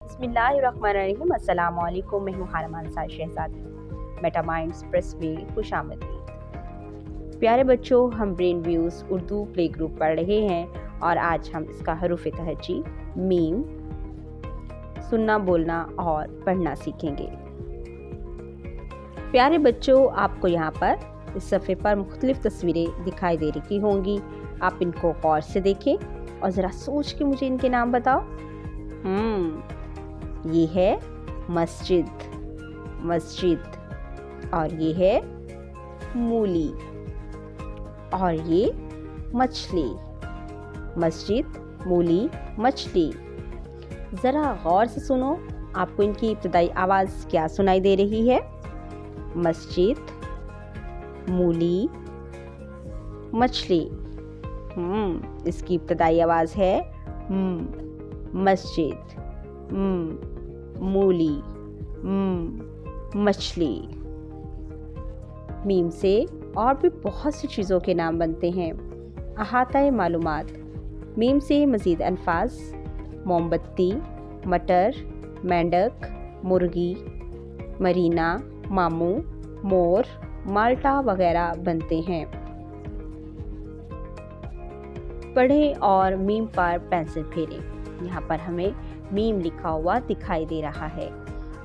बिस्मिल्लाहिर्रहमानिर्रहीम। अस्सलाम वालेकुम। मैं हूँ हारमान साद शहजादी। मेटा माइंड एक्सप्रेस में खुश आमदीद। प्यारे बच्चों, हम brain views Urdu play group पढ़ रहे हैं और आज हम इसका हरूफ तहज्जी मीम सुनना, बोलना और पढ़ना सीखेंगे। प्यारे बच्चों, आपको यहाँ पर इस सफ़े पर मुख्तलिफ़ तस्वीरें दिखाई दे रही होंगी। आप इनको गौर से देखें और ज़रा सोच के मुझे इनके नाम बताओ। ये है मस्जिद और ये है मूली और ये मछली। मस्जिद, मूली, मछली। ज़रा गौर से सुनो, आपको इनकी इब्तदाई आवाज़ क्या सुनाई दे रही है? मस्जिद, मूली, मछली। इसकी इब्तदाई आवाज़ है मस्जिद, मूली, मछली। मीम से और भी बहुत सी चीज़ों के नाम बनते हैं। अहाता मालूमात। मीम से मज़ीद अल्फाज मोमबत्ती, मटर, मेंढक, मुर्गी, मरीना, मामू, मोर, माल्टा वगैरह बनते हैं। पढ़ें और मीम पर पेंसिल फेरें। यहाँ पर हमें मीम लिखा हुआ दिखाई दे रहा है।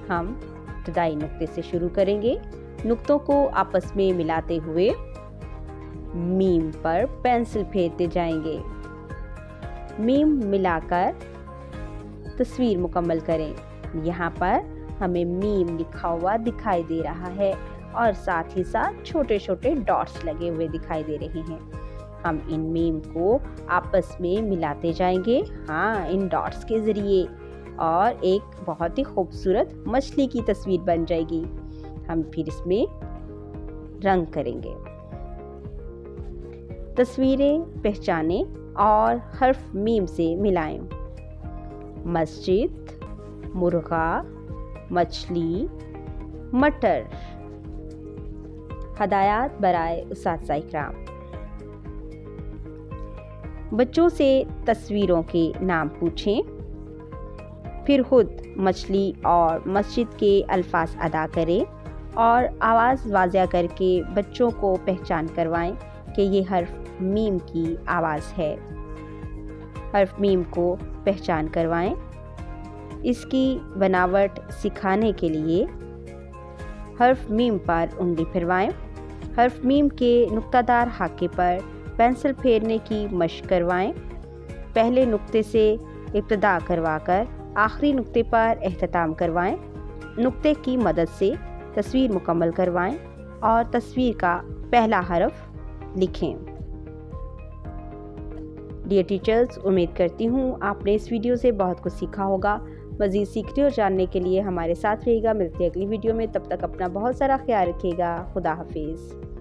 हम इब्तदाई नुक्ते से शुरू करेंगे। नुक्तों को आपस में मिलाते हुए मीम पर पेंसिल फेरते जाएंगे। मीम मिलाकर तस्वीर मुकम्मल करें। यहाँ पर हमें मीम लिखा हुआ दिखाई दे रहा है और साथ ही साथ छोटे छोटे डॉट्स लगे हुए दिखाई दे रहे हैं। हम इन मीम को आपस में मिलाते जाएंगे, इन डॉट्स के ज़रिए, और एक बहुत ही खूबसूरत मछली की तस्वीर बन जाएगी। हम फिर इसमें रंग करेंगे। तस्वीरें पहचानें और हर्फ मीम से मिलाएं। मस्जिद, मुर्गा, मछली, मटर। हदायत बराए उस्ताद इकराम। बच्चों से तस्वीरों के नाम पूछें, फिर खुद मछली और मस्जिद के अल्फाज अदा करें और आवाज़ वाज़िया करके बच्चों को पहचान करवाएं कि ये हर्फ मीम की आवाज़ है। हर्फ मीम को पहचान करवाएं। इसकी बनावट सिखाने के लिए हर्फ मीम पर उंगली फिरवाएं। हर्फ मीम के नुक्तादार हाके पर पेंसिल फेरने की मशक करवाएं। पहले नुक्ते से इब्तिदा करवाकर आखिरी नुक्ते पर एहतताम करवाएं। नुक्ते की मदद से तस्वीर मुकम्मल करवाएं और तस्वीर का पहला हर्फ लिखें। डियर टीचर्स, उम्मीद करती हूँ आपने इस वीडियो से बहुत कुछ सीखा होगा। मज़ीद सीखने और जानने के लिए हमारे साथ रहिएगा। मिलते हैं अगली वीडियो में। तब तक अपना बहुत सारा ख्याल रखिएगा। खुदा हाफिज़।